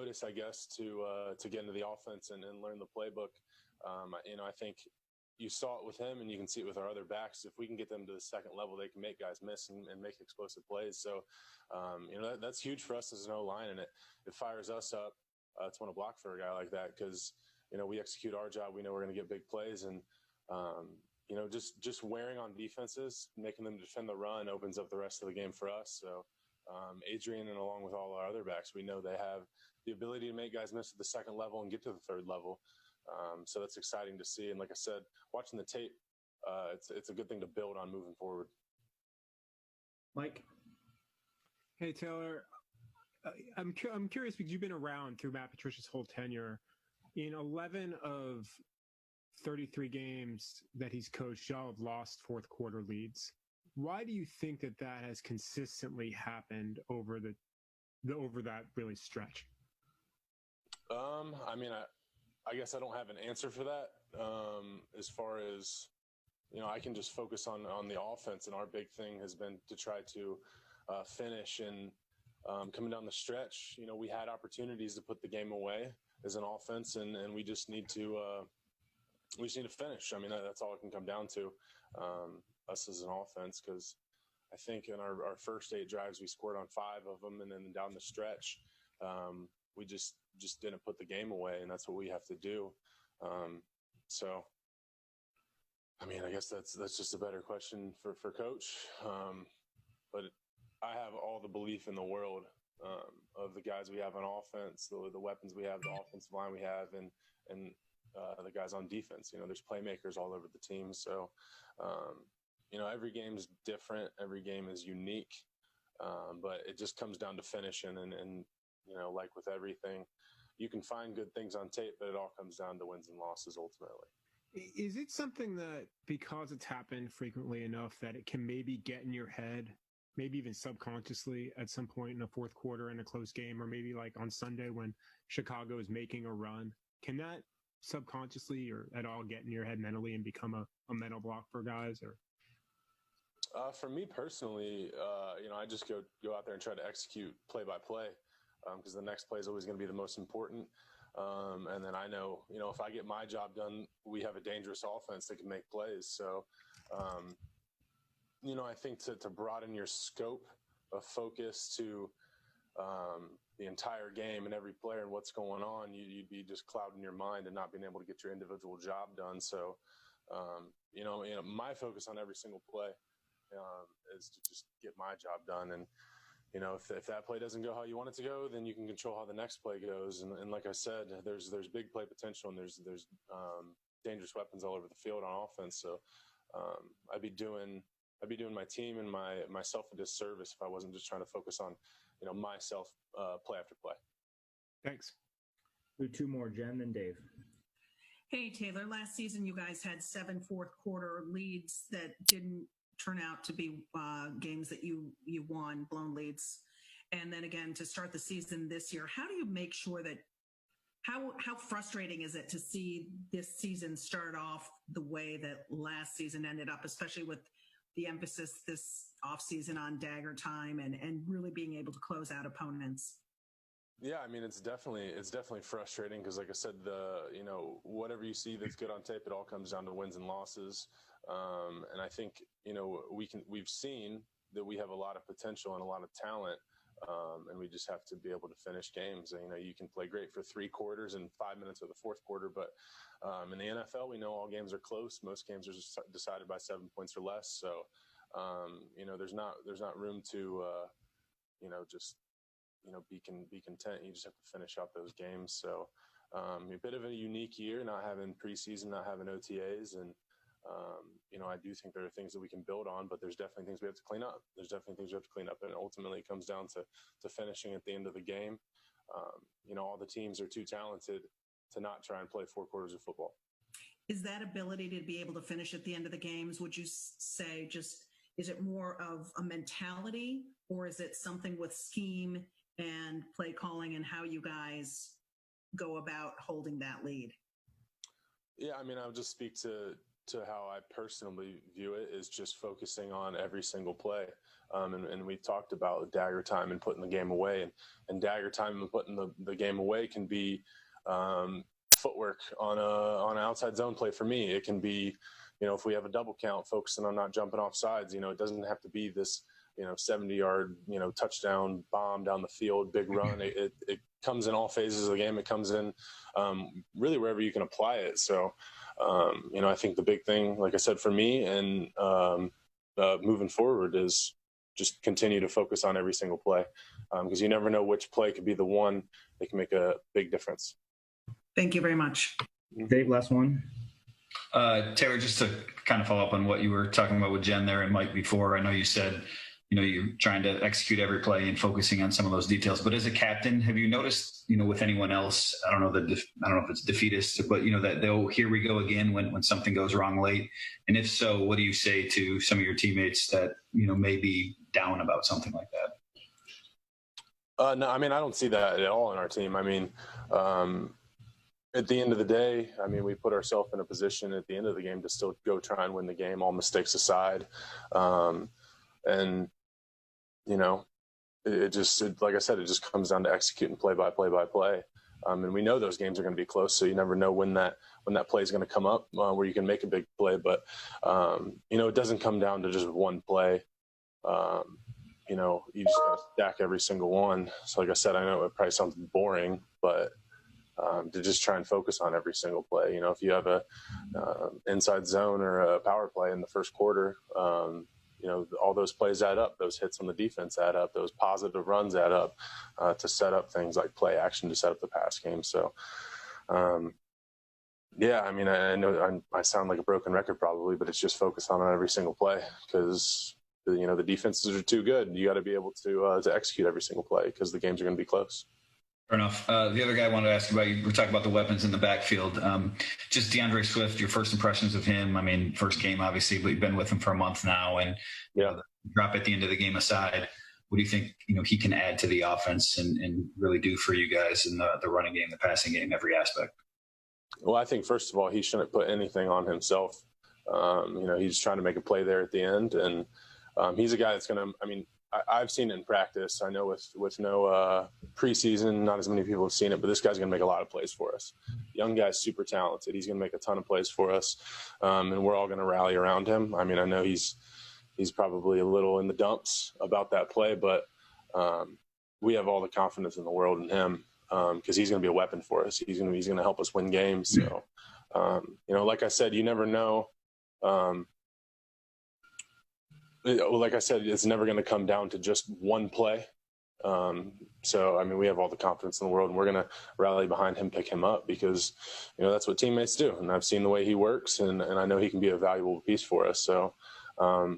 impetus, I guess, to get into the offense and learn the playbook. I think you saw it with him, and you can see it with our other backs. If we can get them to the second level, they can make guys miss and make explosive plays. So, that's huge for us as an O-line, and it fires us up to want to block for a guy like that because, we execute our job. We know we're going to get big plays, and just wearing on defenses, making them defend the run opens up the rest of the game for us. So Adrian and along with all our other backs, we know they have the ability to make guys miss at the second level and get to the third level. So that's exciting to see. And like I said, watching the tape, it's a good thing to build on moving forward. Mike? Hey, Taylor. I'm curious because you've been around through Matt Patricia's whole tenure. In 11 of 33 games that he's coached, y'all have lost fourth quarter leads. Why do you think that has consistently happened over that really stretch? I guess I don't have an answer for that. As far as, I can just focus on the offense, and our big thing has been to try to finish. And coming down the stretch, we had opportunities to put the game away as an offense, and we just need to finish. That's all it can come down to, us as an offense, because I think in our first 8 drives, we scored on 5 of them, and then down the stretch, we just didn't put the game away, and that's what we have to do. I guess that's just a better question for Coach. But I have all the belief in the world of the guys we have on offense, the weapons we have, the offensive line we have, and the guys on defense. There's playmakers all over the team. So, every game is different. Every game is unique. But it just comes down to finishing. And like with everything, you can find good things on tape, but it all comes down to wins and losses ultimately. Is it something that, because it's happened frequently enough, that it can maybe get in your head, maybe even subconsciously at some point in the fourth quarter in a close game, or maybe like on Sunday when Chicago is making a run? Can that subconsciously or at all get in your head mentally and become a mental block for guys? Or for me personally, I just go out there and try to execute play by play, because the next play is always going to be the most important. And then I know, if I get my job done, we have a dangerous offense that can make plays. So, I think to broaden your scope of focus to the entire game and every player and what's going on, you'd be just clouding your mind and not being able to get your individual job done. So, my focus on every single play is to just get my job done. And, if that play doesn't go how you want it to go, then you can control how the next play goes. And like I said, there's big play potential, and there's dangerous weapons all over the field on offense. So I'd be doing my team and myself a disservice if I wasn't just trying to focus on, myself play after play. Thanks. We have 2 more, Jen, then Dave. Hey, Taylor, last season you guys had 7 fourth quarter leads that didn't turn out to be games that you won, blown leads. And then again, to start the season this year, how do you make sure that, how frustrating is it to see this season start off the way that last season ended up, especially with the emphasis this offseason on dagger time and really being able to close out opponents? Yeah, it's definitely frustrating because, like I said, whatever you see that's good on tape, it all comes down to wins and losses. And I think, we've seen that we have a lot of potential and a lot of talent, and we just have to be able to finish games. And, you can play great for 3 quarters and 5 minutes of the fourth quarter, but in the NFL, we know all games are close. Most games are decided by 7 points or less. So, there's not room to, just be content. You just have to finish out those games. So a bit of a unique year, not having preseason, not having OTAs. And, I do think there are things that we can build on, but there's definitely things we have to clean up. And ultimately it comes down to finishing at the end of the game. All the teams are too talented to not try and play 4 quarters of football. Is that ability to be able to finish at the end of the games, would you say is it more of a mentality, or is it something with scheme and play calling and how you guys go about holding that lead? Yeah, I'll just speak to to how I personally view it is just focusing on every single play. And we've talked about dagger time and putting the game away, and dagger time and putting the game away can be footwork on an outside zone play. For me, it can be, if we have a double count, focusing on not jumping off sides. It doesn't have to be this 70-yard touchdown bomb down the field, big run. It comes in all phases of the game. It comes in really wherever you can apply it. So I think the big thing, like I said, for me and moving forward is just continue to focus on every single play, because you never know which play could be the one that can make a big difference. Thank you very much. Dave, last one. Taylor, just to kind of follow up on what you were talking about with Jen there and Mike before, I know you said, you're trying to execute every play and focusing on some of those details. But as a captain, have you noticed, with anyone else, I don't know if it's defeatist, but, that here we go again when something goes wrong late? And if so, what do you say to some of your teammates that, may be down about something like that? No, I don't see that at all in our team. At the end of the day, we put ourselves in a position at the end of the game to still go try and win the game, all mistakes aside. Like I said, it just comes down to executing play by play. And we know those games are going to be close, so you never know when that play is going to come up where you can make a big play. But, it doesn't come down to just one play. You just got to stack every single one. So like I said, I know it probably sounds boring, but to just try and focus on every single play. If you have a inside zone or a power play in the first quarter, all those plays add up. Those hits on the defense add up. Those positive runs add up to set up things like play action to set up the pass game. So, I know I sound like a broken record probably, but it's just focus on every single play because, the defenses are too good. You got to be able to execute every single play because the games are going to be close. Fair enough. The other guy I wanted to ask you about, we're talking about the weapons in the backfield. Just DeAndre Swift, your first impressions of him. First game, obviously, but you've been with him for a month now. And the drop at the end of the game aside, what do you think, he can add to the offense and really do for you guys in the running game, the passing game, every aspect? Well, I think, first of all, he shouldn't put anything on himself. He's trying to make a play there at the end. And he's a guy that's going to, I've seen it in practice. I know with no preseason, not as many people have seen it, but this guy's going to make a lot of plays for us. Young guy's super talented. He's going to make a ton of plays for us, and we're all going to rally around him. I know he's probably a little in the dumps about that play, but we have all the confidence in the world in him because he's going to be a weapon for us. He's going to help us win games. So, like I said, you never know. Like I said, it's never going to come down to just one play. We have all the confidence in the world, and we're going to rally behind him, pick him up because, that's what teammates do. And I've seen the way he works, and I know he can be a valuable piece for us. So, at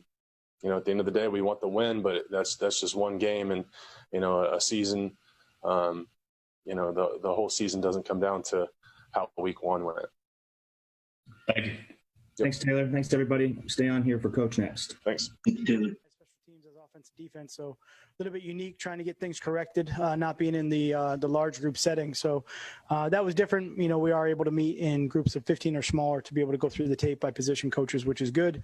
the end of the day, we want the win, but that's just one game and, a season. The whole season doesn't come down to how week one went. Thank you. Thanks, Taylor. Thanks to everybody. Stay on here for Coach Next. Thanks. Special teams as offense defense, so a little bit unique trying to get things corrected, not being in the large group setting. So that was different. We are able to meet in groups of 15 or smaller to be able to go through the tape by position coaches, which is good.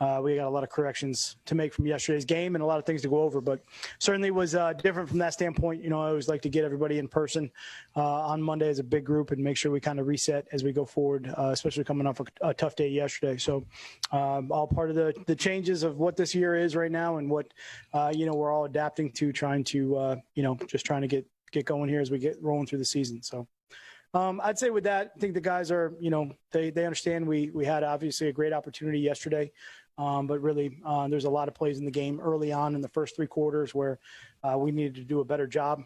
We got a lot of corrections to make from yesterday's game and a lot of things to go over, but certainly was different from that standpoint. I always like to get everybody in person on Monday as a big group and make sure we kind of reset as we go forward, especially coming off a tough day yesterday. So all part of the changes of what this year is right now and what, we're all adapting to, trying to, just trying to get going here as we get rolling through the season. So I'd say with that, I think the guys are, they understand we had obviously a great opportunity yesterday. But really, there's a lot of plays in the game early on in the first three quarters where we needed to do a better job.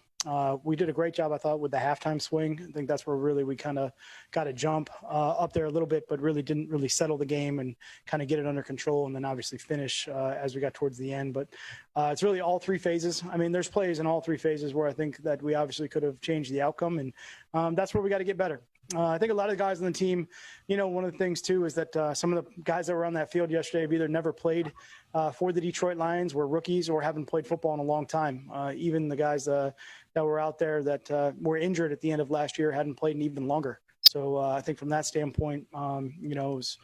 We did a great job, I thought, with the halftime swing. I think that's where really we kind of got a jump up there a little bit, but really didn't really settle the game and kind of get it under control and then obviously finish as we got towards the end. But it's really all three phases. There's plays in all three phases where I think that we obviously could have changed the outcome, and that's where we got to get better. I think a lot of the guys on the team, one of the things too is that some of the guys that were on that field yesterday have either never played for the Detroit Lions, were rookies, or haven't played football in a long time. Even the guys that were out there that were injured at the end of last year hadn't played in even longer. So I think from that standpoint, it was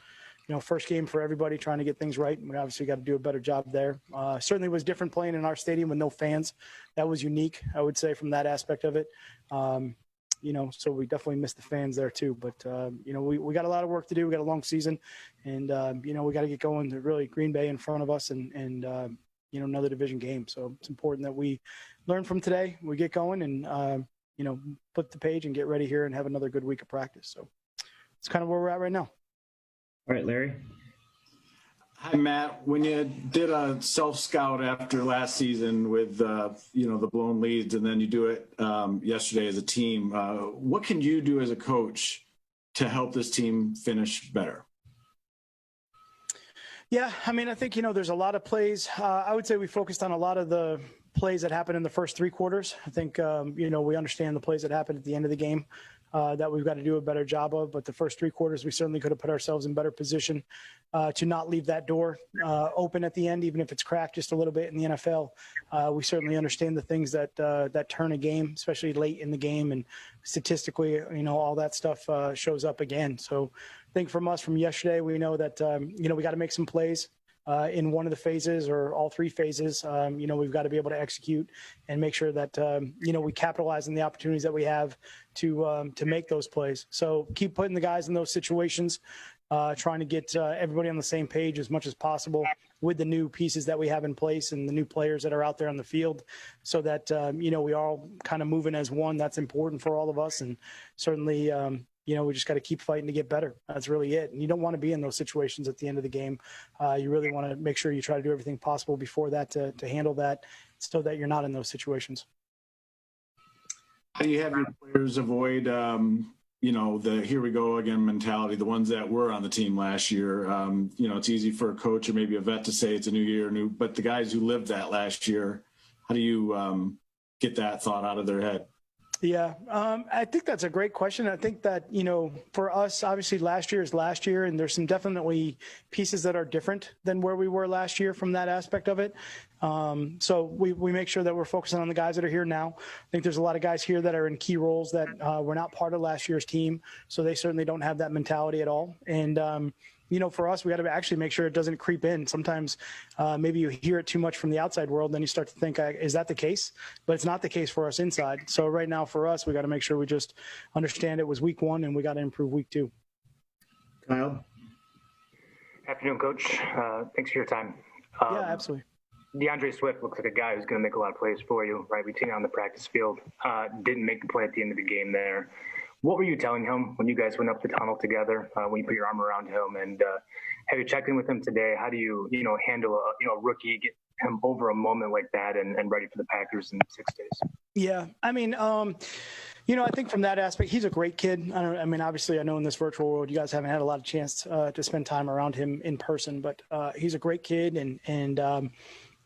first game for everybody, trying to get things right. We obviously got to do a better job there. Certainly was different playing in our stadium with no fans. That was unique, I would say, from that aspect of it. So we definitely missed the fans there too. But, we got a lot of work to do. We got a long season, and, we got to get going to really Green Bay in front of us and another division game. So it's important that we learn from today. We get going and, flip the page and get ready here and have another good week of practice. So it's kind of where we're at right now. All right, Larry. Hi, Matt. When you did a self-scout after last season with, the blown leads, and then you do it yesterday as a team, what can you do as a coach to help this team finish better? Yeah, I think, there's a lot of plays. I would say we focused on a lot of the plays that happened in the first three quarters. I think, we understand the plays that happened at the end of the game that we've got to do a better job of. But the first three quarters, we certainly could have put ourselves in better position to not leave that door open at the end, even if it's cracked just a little bit in the NFL. We certainly understand the things that turn a game, especially late in the game. And statistically, all that stuff shows up again. So I think from yesterday, we know that, we got to make some plays. In one of the phases or all three phases, we've got to be able to execute and make sure that, we capitalize on the opportunities that we have to make those plays. So keep putting the guys in those situations, trying to get everybody on the same page as much as possible with the new pieces that we have in place and the new players that are out there on the field so that, we are all kind of moving as one. That's important for all of us. And certainly, we just got to keep fighting to get better. That's really it. And you don't want to be in those situations at the end of the game. You really want to make sure you try to do everything possible before that to handle that so that you're not in those situations. How do you have your players avoid, the here we go again mentality, the ones that were on the team last year? It's easy for a coach or maybe a vet to say it's a new year, but the guys who lived that last year, how do you get that thought out of their head? Yeah, I think that's a great question. I think that, for us, obviously last year is last year, and there's some definitely pieces that are different than where we were last year from that aspect of it. So we make sure that we're focusing on the guys that are here now. I think there's a lot of guys here that are in key roles that were not part of last year's team, so they certainly don't have that mentality at all. And, for us, we got to actually make sure it doesn't creep in. Sometimes maybe you hear it too much from the outside world, then you start to think, is that the case? But it's not the case for us inside. So right now for us, we got to make sure we just understand it was week one and we got to improve week two. Kyle? Afternoon, Coach. Thanks for your time. Yeah, absolutely. DeAndre Swift looks like a guy who's going to make a lot of plays for you, right? We've seen it on the practice field. Didn't make the play at the end of the game there. What were you telling him when you guys went up the tunnel together, when you put your arm around him? And have you checked in with him today? How do you, handle a rookie, get him over a moment like that and ready for the Packers in 6 days? Yeah, I think from that aspect, he's a great kid. Obviously, I know in this virtual world, you guys haven't had a lot of chance to spend time around him in person, but he's a great kid. And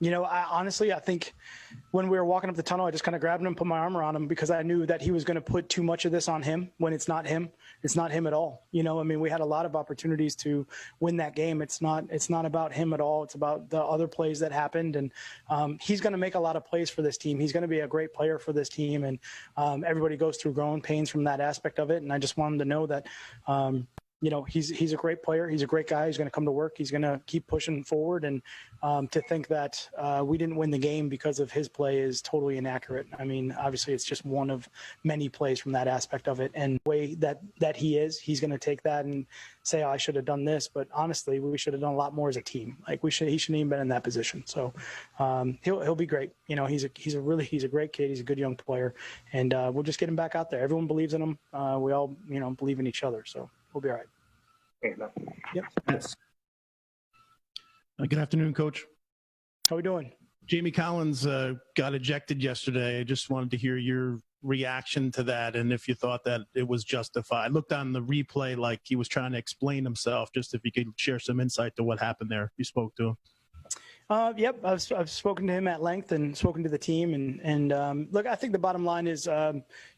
I think when we were walking up the tunnel, I just kind of grabbed him and put my arm around him because I knew that he was going to put too much of this on him when it's not him. It's not him at all. We had a lot of opportunities to win that game. It's not about him at all. It's about the other plays that happened. And he's going to make a lot of plays for this team. He's going to be a great player for this team. And everybody goes through growing pains from that aspect of it. And I just want him to know that, he's a great player. He's a great guy. He's going to come to work. He's going to keep pushing forward. And to think that we didn't win the game because of his play is totally inaccurate. Obviously, it's just one of many plays from that aspect of it. And the way that he's going to take that and say, I should have done this. But honestly, we should have done a lot more as a team. He shouldn't even been in that position. So he'll be great. He's a great kid. He's a good young player. And we'll just get him back out there. Everyone believes in him. We all, believe in each other. So we'll be all right. Yep. Good afternoon, Coach. How we doing? Jamie Collins got ejected yesterday. I just wanted to hear your reaction to that and if you thought that it was justified. I looked on the replay like he was trying to explain himself, just if you could share some insight to what happened there. You spoke to him. Yep, I've spoken to him at length and spoken to the team, and look, I think the bottom line is,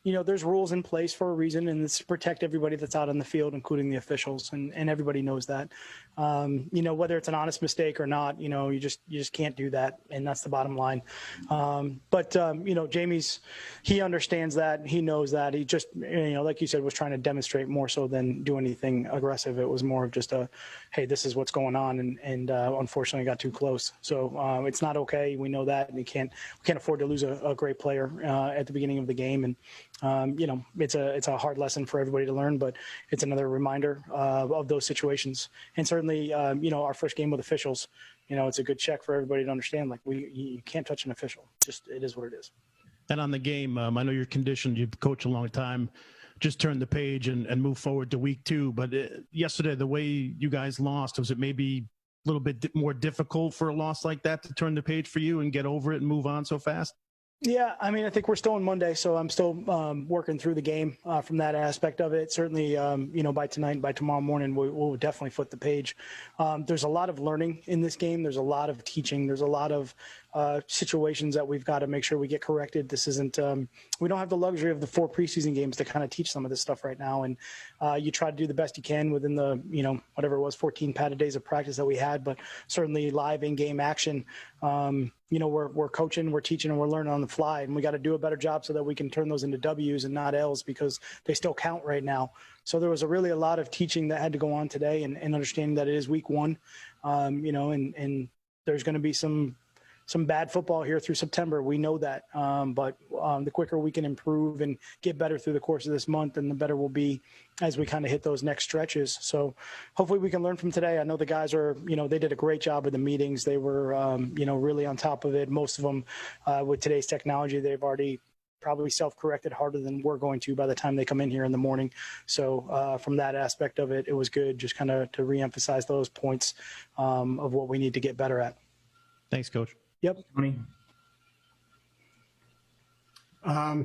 there's rules in place for a reason, and it's to protect everybody that's out on the field, including the officials, and everybody knows that. Whether it's an honest mistake or not, you just can't do that, and that's the bottom line. But he understands that, he knows that. He just, like you said, was trying to demonstrate more so than do anything aggressive. It was more of just hey, this is what's going on, and unfortunately got too close. So it's not okay. We know that, and we can't afford to lose a great player at the beginning of the game. And it's a hard lesson for everybody to learn, but it's another reminder of those situations. And certainly, our first game with officials, it's a good check for everybody to understand. Like you can't touch an official. Just it is what it is. And on the game, I know you're conditioned. You've coached a long time. Just turn the page and move forward to week 2. But yesterday, the way you guys lost, was it maybe a little bit more difficult for a loss like that to turn the page for you and get over it and move on so fast? Yeah, I mean, I think we're still on Monday, so I'm still working through the game from that aspect of it. Certainly, by tonight, by tomorrow morning, we'll definitely flip the page. There's a lot of learning in this game. There's a lot of teaching. There's a lot of situations that we've got to make sure we get corrected. This isn't we don't have the luxury of the 4 preseason games to kind of teach some of this stuff right now. And you try to do the best you can within the, whatever it was, 14 padded days of practice that we had, but certainly live in-game action. We're coaching, we're teaching, and we're learning on the fly, and we got to do a better job so that we can turn those into W's and not L's, because they still count right now. So there was really a lot of teaching that had to go on today, and understanding that it is week 1, and there's going to be some bad football here through September. We know that, but the quicker we can improve and get better through the course of this month, and the better we'll be as we kind of hit those next stretches. So hopefully we can learn from today. I know the guys are, they did a great job with the meetings. They were, really on top of it. Most of them with today's technology, they've already probably self-corrected harder than we're going to by the time they come in here in the morning. So from that aspect of it, it was good just kind of to reemphasize those points of what we need to get better at. Thanks, Coach. Yep.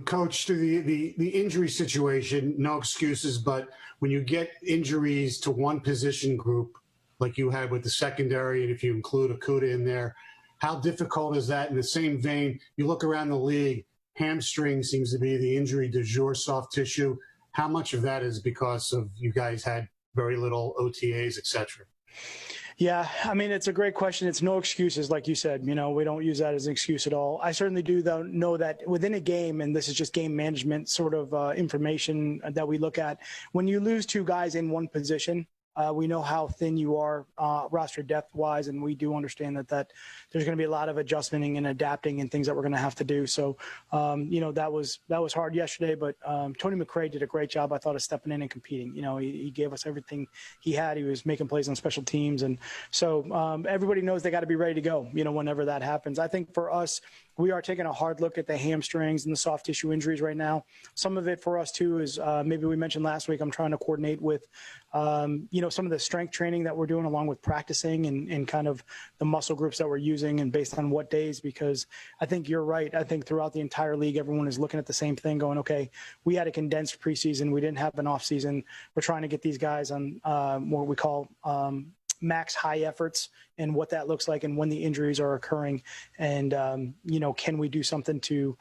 Coach, to the injury situation, no excuses, but when you get injuries to one position group, like you had with the secondary, and if you include Akuda in there, how difficult is that? In the same vein, you look around the league, hamstring seems to be the injury du jour, soft tissue. How much of that is because of you guys had very little OTAs, et cetera? Yeah, I mean, it's a great question. It's no excuses, like you said. We don't use that as an excuse at all. I certainly do, though, know that within a game, and this is just game management sort of information that we look at, when you lose 2 guys in one position, we know how thin you are roster depth-wise, and we do understand that there's going to be a lot of adjusting and adapting and things that we're going to have to do. So, that was hard yesterday, but Tony McRae did a great job, I thought, of stepping in and competing. He gave us everything he had. He was making plays on special teams, and so everybody knows they got to be ready to go, whenever that happens. I think for us, we are taking a hard look at the hamstrings and the soft tissue injuries right now. Some of it for us, too, is maybe we mentioned last week, I'm trying to coordinate with, some of the strength training that we're doing along with practicing and kind of the muscle groups that we're using and based on what days, because I think you're right. I think throughout the entire league, everyone is looking at the same thing going, okay, we had a condensed preseason. We didn't have an off season. We're trying to get these guys on what we call max high efforts and what that looks like and when the injuries are occurring. And, can we do something to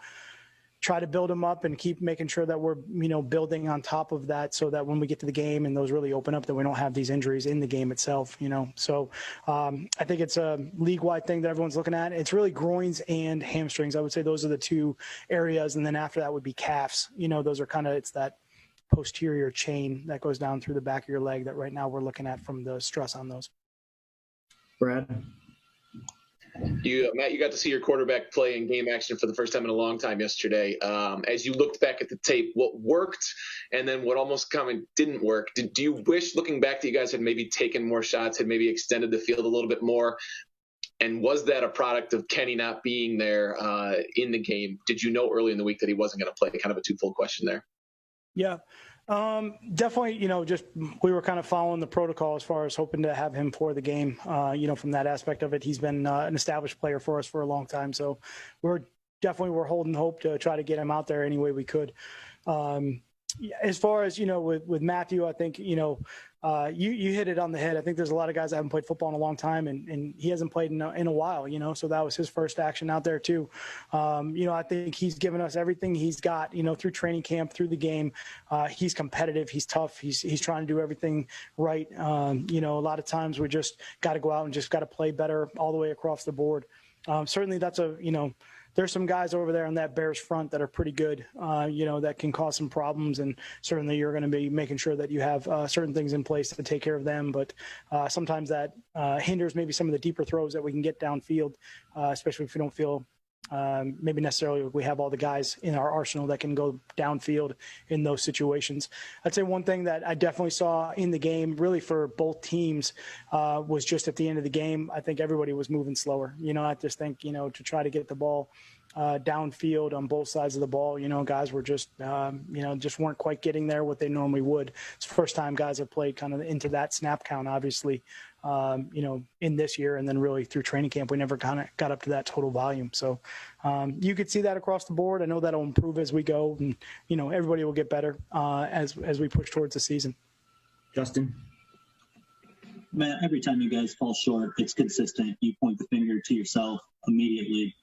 try to build them up and keep making sure that we're, building on top of that so that when we get to the game and those really open up, that we don't have these injuries in the game itself, So I think it's a league-wide thing that everyone's looking at. It's really groins and hamstrings. I would say those are the 2 areas. And then after that would be calves. Those are it's that posterior chain that goes down through the back of your leg that right now we're looking at from the stress on those. Brad? Matt, you got to see your quarterback play in game action for the first time in a long time yesterday. As you looked back at the tape, what worked and then what almost didn't work? Do you wish, looking back, that you guys had maybe taken more shots, had maybe extended the field a little bit more? And was that a product of Kenny not being there in the game? Did you know early in the week that he wasn't going to play? Kind of a twofold question there. Yeah, definitely, just we were kind of following the protocol as far as hoping to have him for the game, from that aspect of it. He's been an established player for us for a long time. So we're holding hope to try to get him out there any way we could. as far as, with Matthew, I think, you hit it on the head. I think there's a lot of guys that haven't played football in a long time, and he hasn't played in a while, so that was his first action out there too. I think he's given us everything he's got, through training camp, through the game. He's competitive. He's tough. He's trying to do everything right. A lot of times we just got to go out and just got to play better all the way across the board. Certainly that's there's some guys over there on that Bears front that are pretty good, that can cause some problems. And certainly you're going to be making sure that you have certain things in place to take care of them. But sometimes that hinders maybe some of the deeper throws that we can get downfield, especially if we don't feel maybe necessarily we have all the guys in our arsenal that can go downfield in those situations. I'd say one thing that I definitely saw in the game, really for both teams, was just at the end of the game, I think everybody was moving slower. I just think, to try to get the ball downfield on both sides of the ball, guys were just weren't quite getting there what they normally would. It's the first time guys have played kind of into that snap count, obviously, in this year, and then really through training camp, we never kind of got up to that total volume. So you could see that across the board. I know that'll improve as we go, and everybody will get better as we push towards the season. Justin? Man, every time you guys fall short, it's consistent. You point the finger to yourself immediately.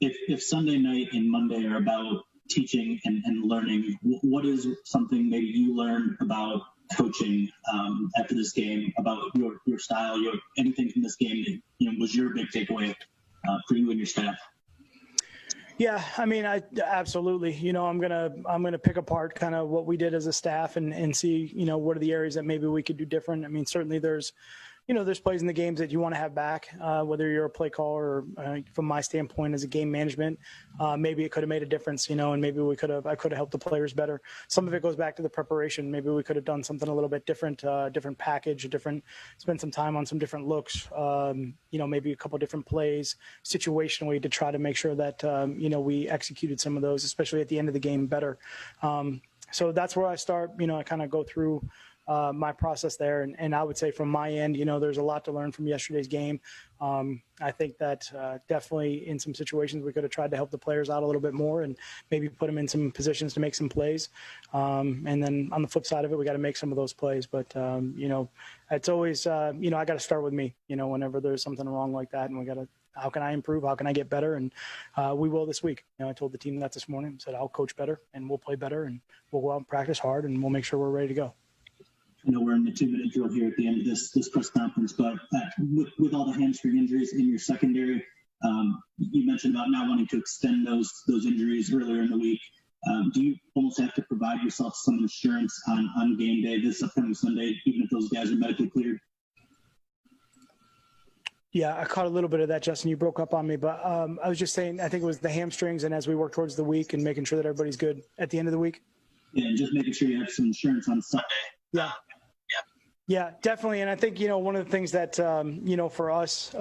If Sunday night and Monday are about teaching and learning, what is something maybe you learned about coaching after this game, about your style, anything from this game that was your big takeaway for you and your staff? Yeah, I mean, I absolutely. I'm gonna pick apart kind of what we did as a staff and see what are the areas that maybe we could do different. I mean, certainly there's plays in the games that you want to have back, whether you're a play caller or from my standpoint as a game management, maybe it could have made a difference, and maybe I could have helped the players better. Some of it goes back to the preparation. Maybe we could have done something a little bit different, different package, spend some time on some different looks, maybe a couple different plays situationally to try to make sure that, we executed some of those, especially at the end of the game, better. So that's where I start. I kind of go through my process there. And I would say from my end, there's a lot to learn from yesterday's game. I think that definitely in some situations we could have tried to help the players out a little bit more and maybe put them in some positions to make some plays. And then on the flip side of it, we got to make some of those plays. But, it's always, I got to start with me, whenever there's something wrong like that, and how can I improve? How can I get better? And we will this week. I told the team that this morning, said I'll coach better and we'll play better and we'll go out and practice hard and we'll make sure we're ready to go. I know we're in the 2-minute drill here at the end of this press conference, but with all the hamstring injuries in your secondary, you mentioned about not wanting to extend those injuries earlier in the week. Do you almost have to provide yourself some insurance on game day this upcoming Sunday, even if those guys are medically cleared? Yeah, I caught a little bit of that, Justin. You broke up on me, but I was just saying, I think it was the hamstrings, and as we work towards the week and making sure that everybody's good at the end of the week. Yeah, and just making sure you have some insurance on Sunday. Yeah, definitely. And I think, one of the things that, for us,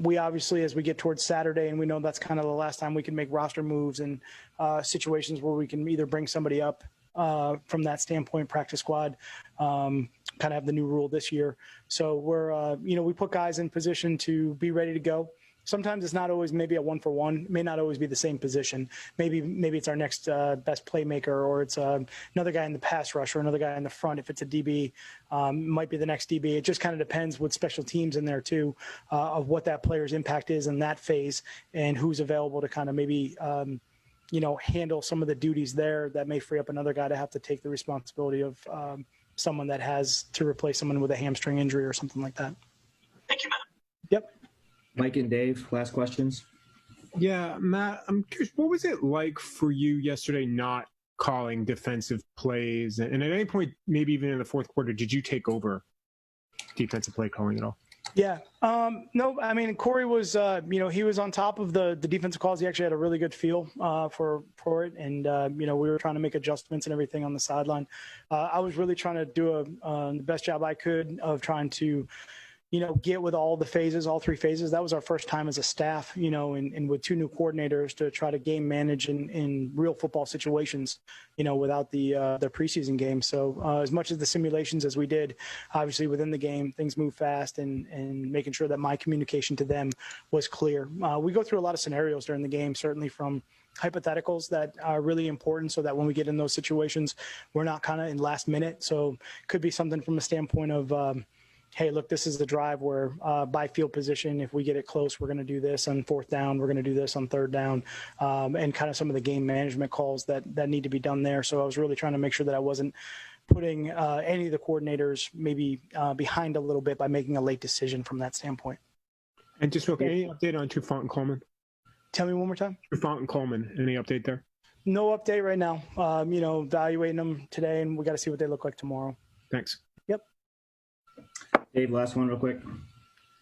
we obviously, as we get towards Saturday, and we know that's kind of the last time we can make roster moves and situations where we can either bring somebody up from that standpoint, practice squad, kind of have the new rule this year. So we're, we put guys in position to be ready to go. Sometimes it's not always maybe a 1-for-1. It may not always be the same position. Maybe it's our next best playmaker, or it's another guy in the pass rush, or another guy in the front. If it's a DB, might be the next DB. It just kind of depends with special teams in there too, of what that player's impact is in that phase and who's available to kind of maybe handle some of the duties there that may free up another guy to have to take the responsibility of someone that has to replace someone with a hamstring injury or something like that. Thank you, Matt. Yep. Mike and Dave, last questions. Yeah, Matt, I'm curious, what was it like for you yesterday not calling defensive plays? And at any point, maybe even in the fourth quarter, did you take over defensive play calling at all? Yeah. No, I mean, Corey was, he was on top of the defensive calls. He actually had a really good feel for it. And, we were trying to make adjustments and everything on the sideline. I was really trying to do the best job I could of trying to, get with all the phases, all three phases. That was our first time as a staff, and with two new coordinators to try to game manage in real football situations, without the preseason game. So as much as the simulations as we did, obviously within the game, things move fast and making sure that my communication to them was clear. We go through a lot of scenarios during the game, certainly from hypotheticals that are really important so that when we get in those situations, we're not kind of in last minute. So could be something from a standpoint of, hey, look, this is the drive where by field position, if we get it close, we're going to do this on fourth down. We're going to do this on third down, and kind of some of the game management calls that need to be done there. So I was really trying to make sure that I wasn't putting any of the coordinators maybe behind a little bit by making a late decision from that standpoint. And just real quick, any update on Trufant and Coleman? Tell me one more time. Trufant and Coleman, any update there? No update right now. Evaluating them today, and we got to see what they look like tomorrow. Thanks. Yep. Dave, last one real quick.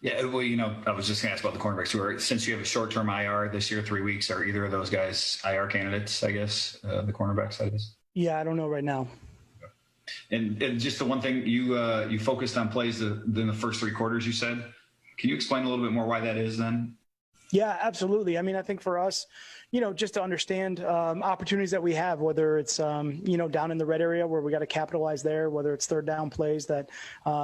Yeah, well, I was just going to ask about the cornerbacks too. Since you have a short-term IR this year, 3 weeks, are either of those guys IR candidates, I guess, the cornerback side of this? Yeah, I don't know right now. And just the one thing, you focused on plays in the first 3 quarters, you said. Can you explain a little bit more why that is then? Yeah, absolutely. I mean, I think for us, just to understand opportunities that we have, whether it's, down in the red area where we got to capitalize there, whether it's third down plays that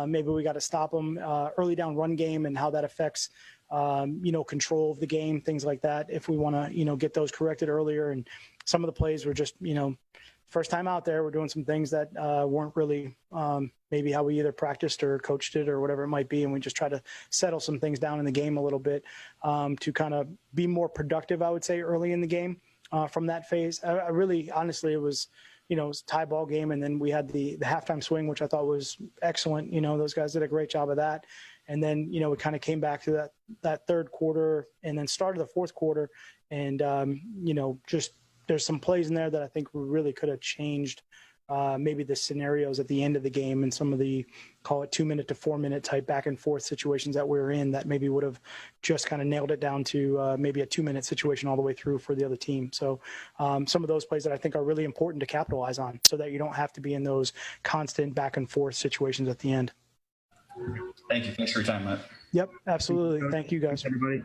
maybe we got to stop them, early down run game and how that affects, control of the game, things like that. If we want to, get those corrected earlier, and some of the plays were just, first time out there, we're doing some things that weren't really maybe how we either practiced or coached it or whatever it might be. And we just try to settle some things down in the game a little bit to kind of be more productive, I would say, early in the game from that phase. I really, honestly, it was a tie ball game. And then we had the halftime swing, which I thought was excellent. Those guys did a great job of that. And then, we kind of came back to that third quarter and then started the fourth quarter. And, just there's some plays in there that I think we really could have changed maybe the scenarios at the end of the game and some of the, call it 2 minute to 4 minute type back and forth situations that we were in that maybe would have just kind of nailed it down to maybe a 2 minute situation all the way through for the other team. So some of those plays that I think are really important to capitalize on so that you don't have to be in those constant back and forth situations at the end. Thank you. Thanks for your time, Matt. Yep, absolutely. Thank you, guys. Thanks, everybody.